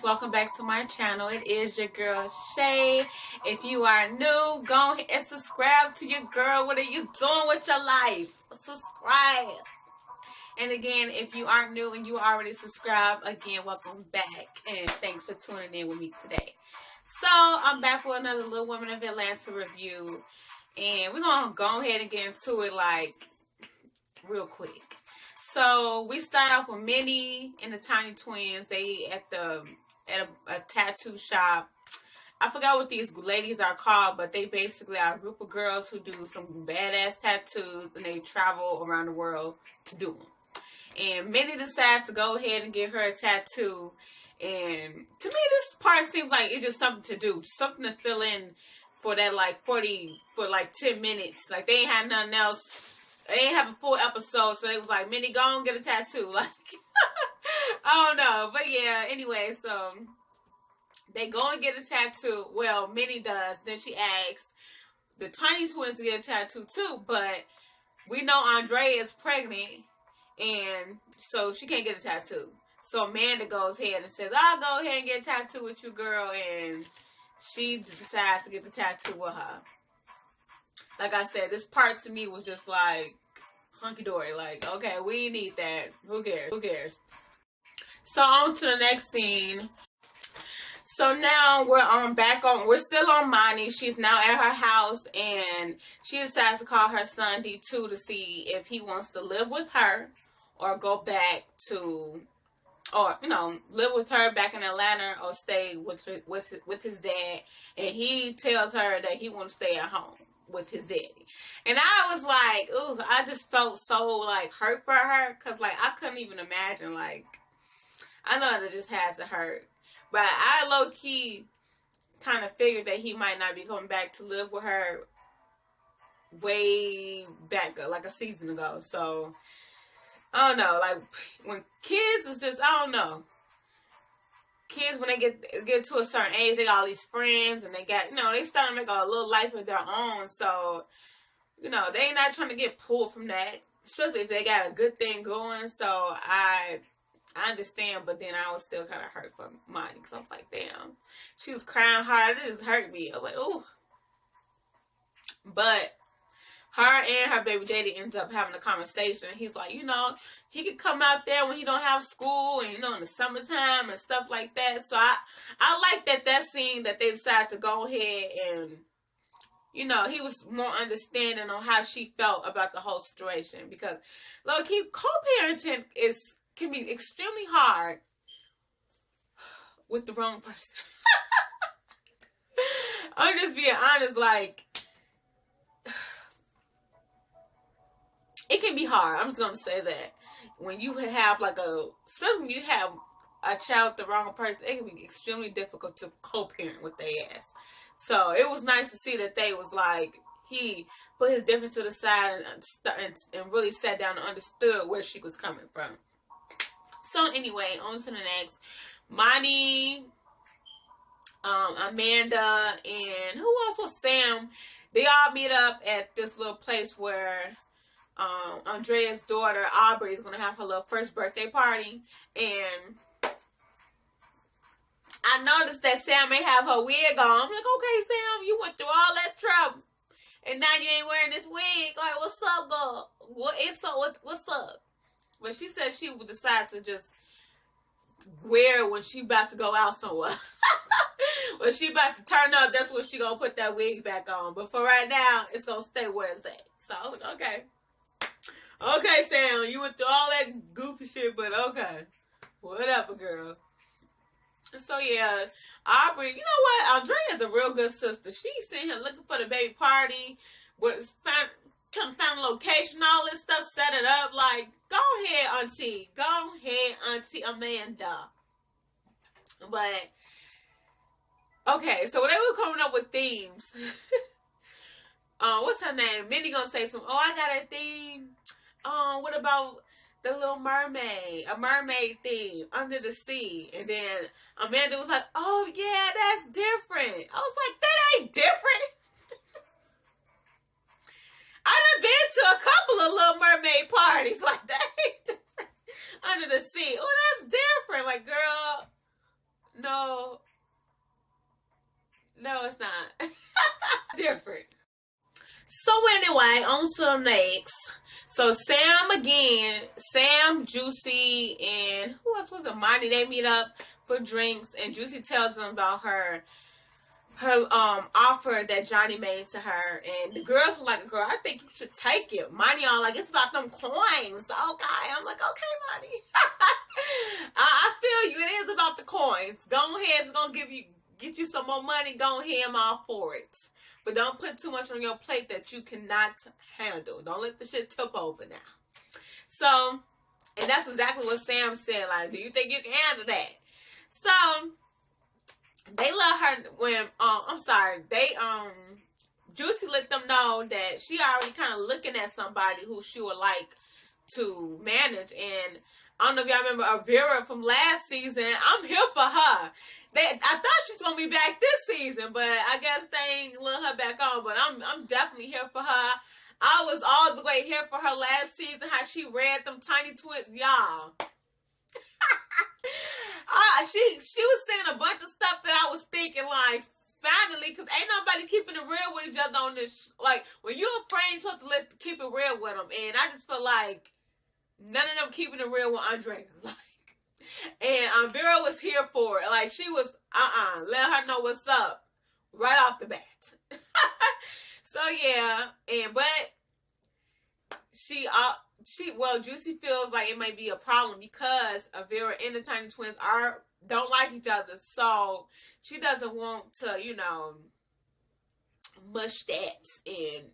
welcome back to my channel. It is your girl Shay. If you are new, go ahead and subscribe to your girl. What are you doing with your life? Subscribe. And again, if you aren't new and you already subscribed, again, welcome back. And thanks for tuning in with me today. So, I'm back with another Little Women of Atlanta review. And we're going to go ahead and get into it like real quick. So we start off with Minnie and the Tiny Twins. They at a tattoo shop. I forgot what these ladies are called, but they basically are a group of girls who do some badass tattoos, and they travel around the world to do them. And Minnie decides to go ahead and get her a tattoo. And to me, this part seems like it's just something to do, something to fill in for that for 10 minutes. Like they ain't had nothing else. They ain't have a full episode, so they was like, Minnie, go and get a tattoo. Like, I don't know. But yeah, anyway, so they go and get a tattoo. Well, Minnie does. Then she asks the Tiny Twins to get a tattoo too, but we know Andrea is pregnant, and so she can't get a tattoo. So Amanda goes ahead and says, I'll go ahead and get a tattoo with you, girl, and she decides to get the tattoo with her. Like I said, this part to me was just like hunky-dory. Like, okay, we need that. Who cares? Who cares? So on to the next scene. So now we're still on Monty. She's now at her house, and she decides to call her son D2 to see if he wants to live with her or go back to, or live with her back in Atlanta, or stay with his dad. And he tells her that he wants to stay at home with his daddy. And I was like, ooh, I just felt so like hurt for her, because like I couldn't even imagine. Like, I know that it just had to hurt, but I low-key kind of figured that he might not be coming back to live with her way back, like a season ago. So I don't know, like when kids is just, I don't know, kids, when they get to a certain age, they got all these friends, and they got, they start to make a little life of their own. So, they ain't not trying to get pulled from that, especially if they got a good thing going. So I understand, but then I was still kind of hurt for Monty, because I was like, damn, she was crying hard. It just hurt me. I was like, ooh. But her and her baby daddy ends up having a conversation. He's like, he could come out there when he don't have school, and in the summertime and stuff like that. So I like that scene that they decided to go ahead and, he was more understanding on how she felt about the whole situation, because low-key co-parenting can be extremely hard with the wrong person. I'm just being honest, like, it can be hard. I'm just going to say that. When you have especially when you have a child with the wrong person, it can be extremely difficult to co-parent with their ass. So it was nice to see that they was like, he put his difference to the side and really sat down and understood where she was coming from. So anyway, on to the next. Monty, Amanda, and who else was Sam? They all meet up at this little place where Andrea's daughter Aubrey is gonna have her little first birthday party, and I noticed that Sam may have her wig on. I'm like, okay, Sam, you went through all that trouble, and now you ain't wearing this wig. Like, what's up, girl? What's up? But she said she would decide to just wear it when she about to go out somewhere. When she about to turn up, that's when she gonna put that wig back on. But for right now, it's gonna stay where it's at. So I was like, okay. Okay, Sam, you went through all that goofy shit, but okay. Whatever, girl. So, yeah, Aubrey, you know what? Andrea's a real good sister. She's sitting here looking for the baby party, trying to find a location, all this stuff, set it up. Like, go ahead, Auntie. Go ahead, Auntie Amanda. But, okay, so when they were coming up with themes, what's her name? Minnie gonna say something. Oh, I got a theme. What about the Little Mermaid? A mermaid theme, Under the Sea. And then Amanda was like, oh, yeah, that's different. I was like, that ain't different. I done been to a couple of Little Mermaid parties. Like, that ain't different. Under the Sea. Oh, that's different. Like, girl, no. different. So anyway, on to the next. So Sam again, Sam, Juicy, and who else was it? Monty. They meet up for drinks, and Juicy tells them about her offer that Johnny made to her, and the girls were like, "Girl, I think you should take it." Monty on like, "It's about them coins." Okay, I'm like, "Okay, Monty." I feel you. It is about the coins. Go ahead, it's gonna get you some more money. Go ahead, I'm all for it. But don't put too much on your plate that you cannot handle. Don't let the shit tip over now. So, and that's exactly what Sam said. Like, do you think you can handle that? So, they let her when Juicy let them know that she already kind of looking at somebody who she would like to manage. And I don't know if y'all remember Avira from last season. I'm here for her. I thought she's gonna be back this season, but I guess they ain't let her back on. But I'm definitely here for her. I was all the way here for her last season. How she read them Tiny Twins, y'all. She was saying a bunch of stuff that I was thinking like, finally, because ain't nobody keeping it real with each other on this. Like, when you're a friend, you're supposed to keep it real with them. And I just feel like none of them keeping it real with Andrea. Like, and Vera was here for it. Like, she was, let her know what's up right off the bat. So, yeah. But Juicy feels like it might be a problem because Vera and the Tiny Twins don't like each other. So, she doesn't want to, mush that and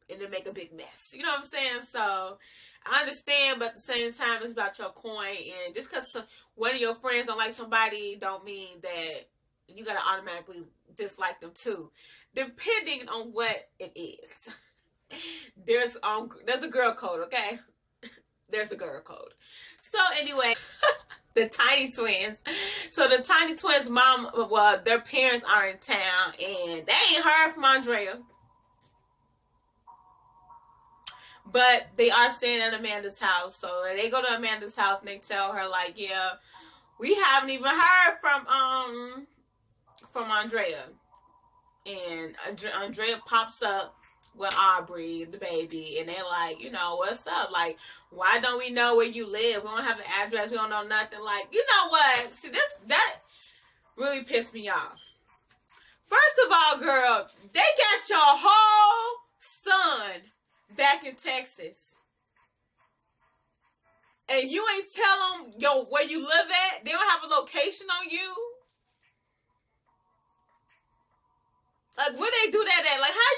then make a big mess. You know what I'm saying? So, I understand, but at the same time, it's about your coin. And just because one of your friends don't like somebody don't mean that you got to automatically dislike them too. Depending on what it is. There's a girl code, okay? There's a girl code. So, anyway, the Tiny Twins. So, the Tiny Twins' mom, their parents are in town, and they ain't heard from Andrea. But they are staying at Amanda's house. So they go to Amanda's house and they tell her, like, yeah, we haven't even heard from Andrea. And Andrea pops up with Aubrey, the baby, and they're like, what's up? Like, why don't we know where you live? We don't have an address. We don't know nothing. Like, you know what? See, that really pissed me off. First of all, girl, they got your whole son back in Texas, and you ain't tell them where you live at. They don't have a location on you. Like, where they do that at? Like, how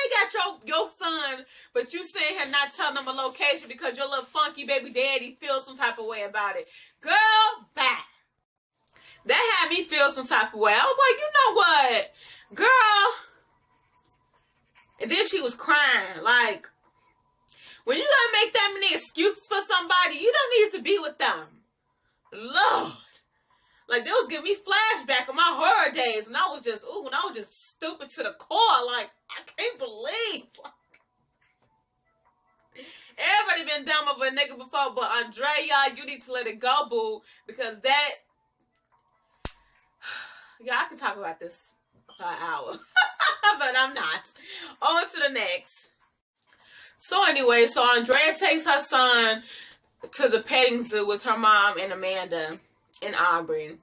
they got your son, but you saying her not telling them a location because your little funky baby daddy feels some type of way about it. Girl, bye. That had me feel some type of way. I was like, you know what, girl? And then she was crying. Like, when you gotta make that many excuses for somebody, you don't need to be with them. Lord. Like, they was giving me flashback of my horror days. And I was just stupid to the core. Like, I can't believe. Everybody been dumb of a nigga before. But Andrea, you need to let it go, boo. Because that... Yeah, I could talk about this for an hour. But I'm not. On to the next. So anyway, Andrea takes her son to the petting zoo with her mom and Amanda and Aubrey.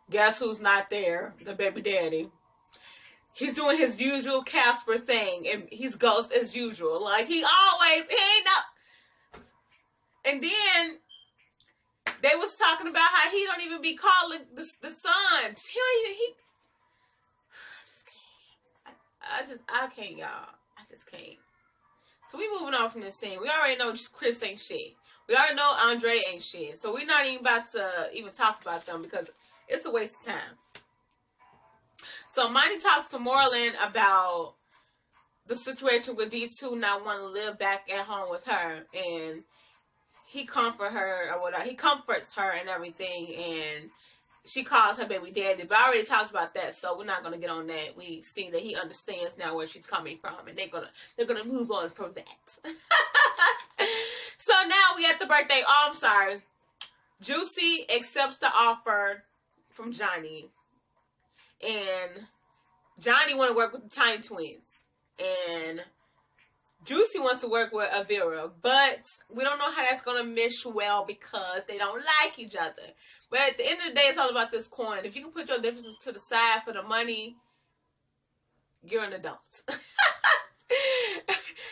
Guess who's not there? The baby daddy. He's doing his usual Casper thing, and he's ghost as usual. Like, he ain't up. And then they was talking about how he don't even be calling the son. I can't, y'all. I just can't. So we moving on from this scene. We already know Chris ain't shit. We already know Andre ain't shit. So we're not even about to even talk about them because it's a waste of time. So Monty talks to Moreland about the situation with D2 not wanting to live back at home with her, and he comforts her or whatever. He comforts her and everything, and she calls her baby daddy. But I already talked about that, so we're not gonna get on that. We see that he understands now where she's coming from, and they're gonna move on from that. So now we at the birthday. Oh, I'm sorry. Juicy accepts the offer from Johnny, and Johnny want to work with the Tiny Twins. And Juicy wants to work with Avira. But we don't know how that's going to mesh well because they don't like each other. But at the end of the day, it's all about this coin. If you can put your differences to the side for the money, you're an adult.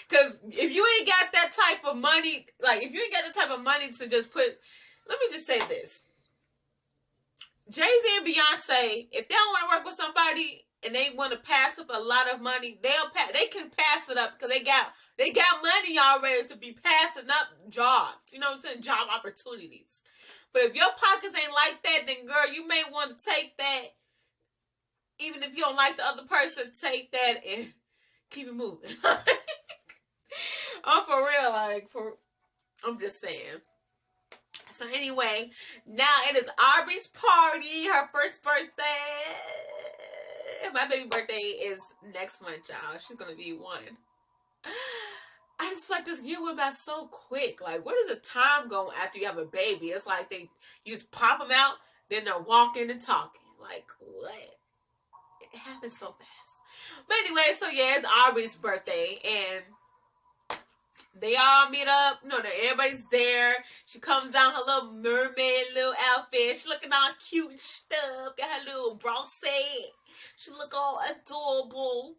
Because if you ain't got that type of money, like if you ain't got the type of money to just put, let me just say this. Jay-Z and Beyonce, if they don't want to work with somebody and they want to pass up a lot of money, they can pass it up because they got money already to be passing up jobs. You know what I'm saying? Job opportunities. But if your pockets ain't like that, then girl, you may want to take that. Even if you don't like the other person, take that and keep it moving. I'm for real, I'm just saying. So anyway, now it is Aubrey's party, her first birthday. My baby birthday is next month, y'all. She's gonna be 1. I just feel like this year went by so quick. Like, where does the time go after you have a baby? It's like you just pop them out, then they're walking and talking. Like, what? It happens so fast. But anyway, so yeah, it's Aubrey's birthday, and they all meet up. You know, everybody's there. She comes down her little mermaid little outfit. She looking all cute and stuff. Got her little bra set. She look all adorable.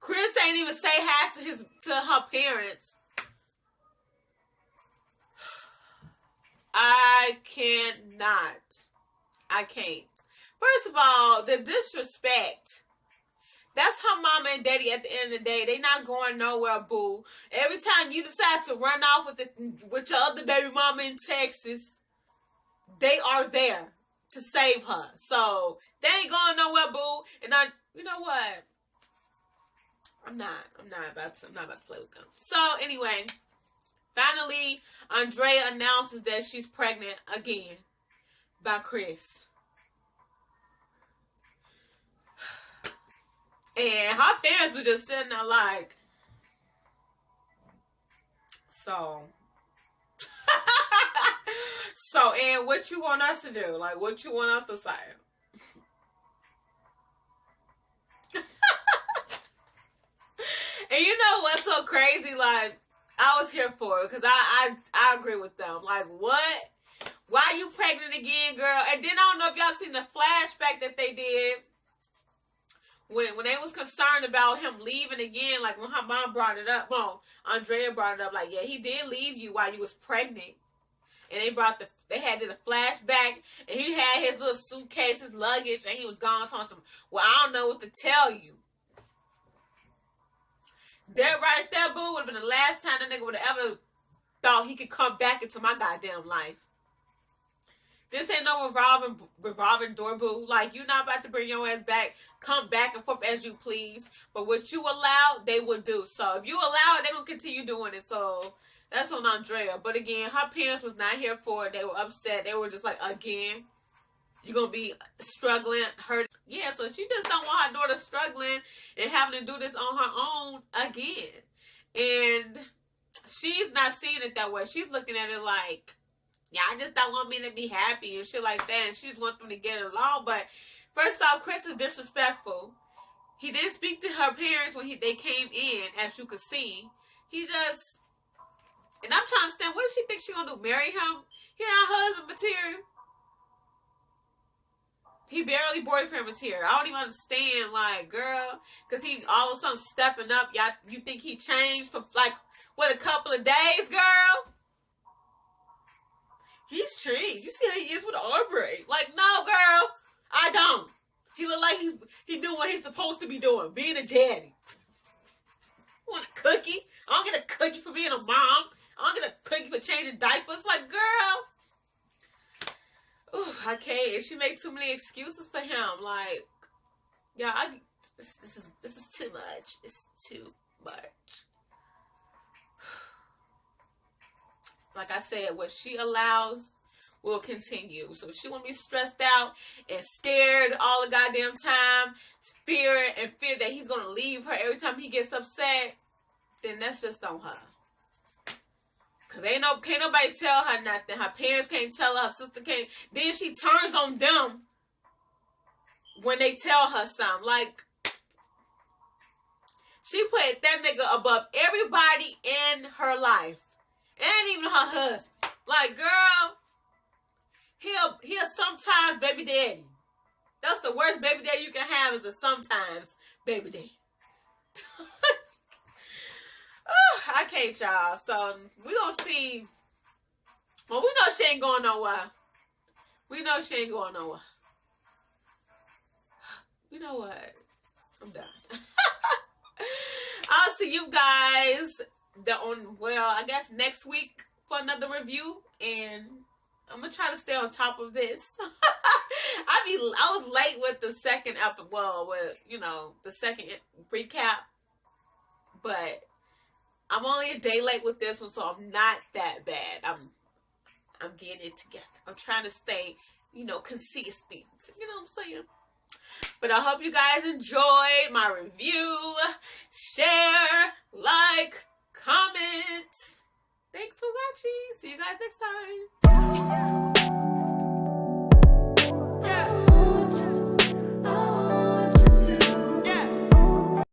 Chris ain't even say hi to her parents. I can't. First of all, the disrespect. That's her mama and daddy at the end of the day. They not going nowhere, boo. Every time you decide to run off with your other baby mama in Texas, they are there to save her. So they ain't going nowhere, boo. And you know what? I'm not about to play with them. So anyway, finally, Andrea announces that she's pregnant again by Chris. And her parents were just sitting there like, so, and what you want us to do? Like, what you want us to say? And you know what's so crazy? Like, I was here for it because I agree with them. Like, what? Why you pregnant again, girl? And then I don't know if y'all seen the flashback that they did. When they was concerned about him leaving again, like when her mom brought it up, well, Andrea brought it up, like, yeah, he did leave you while you was pregnant. And they had did a flashback, and he had his little suitcase, his luggage, and he was gone talking some, well, I don't know what to tell you. That right there, boo, would have been the last time that nigga would have ever thought he could come back into my goddamn life. This ain't no revolving door, boo. Like, you're not about to bring your ass back, come back and forth as you please. But what you allow, they will do. So if you allow it, they're going to continue doing it. So that's on Andrea. But again, her parents was not here for it. They were upset. They were just like, again, you're going to be struggling, hurting. Yeah, so she just don't want her daughter struggling and having to do this on her own again. And she's not seeing it that way. She's looking at it like, yeah, I just don't want me to be happy and shit like that. And she just wants them to get along. But first off, Chris is disrespectful. He didn't speak to her parents when they came in, as you could see. He just, and I'm trying to understand, what does she think she gonna do? Marry him? He not husband material. He barely boyfriend material. I don't even understand, like, girl, because he all of a sudden stepping up. Y'all, you think he changed for like what, a couple of days, girl? He's changed. You see how he is with Aubrey. Like, no, girl, I don't. He look like he doing what he's supposed to be doing, being a daddy. Want a cookie? I don't get a cookie for being a mom. I don't get a cookie for changing diapers. Like, girl, ooh, I can't. She make too many excuses for him. Like, yeah, this is too much. It's too much. Like I said, what she allows will continue. So if she want to be stressed out and scared all the goddamn time, fear that he's going to leave her every time he gets upset, then that's just on her. Because can't nobody tell her nothing. Her parents can't tell her. Her sister can't. Then she turns on them when they tell her something. Like, She put that nigga above everybody in her life. And even her husband. Like, girl, he'll sometimes baby daddy. That's the worst baby daddy you can have, is a sometimes baby daddy. I can't, y'all. So we gonna see. Well, we know she ain't going nowhere. We know she ain't going nowhere. You know what? I'm done. I'll see you guys I guess next week for another review, and I'm gonna try to stay on top of this. I was late with the second episode, the second recap, but I'm only a day late with this one, so I'm not that bad. I'm getting it together. I'm trying to stay, consistent. You know what I'm saying? But I hope you guys enjoyed my review. Share, like, comment. Thanks for watching. See you guys next time.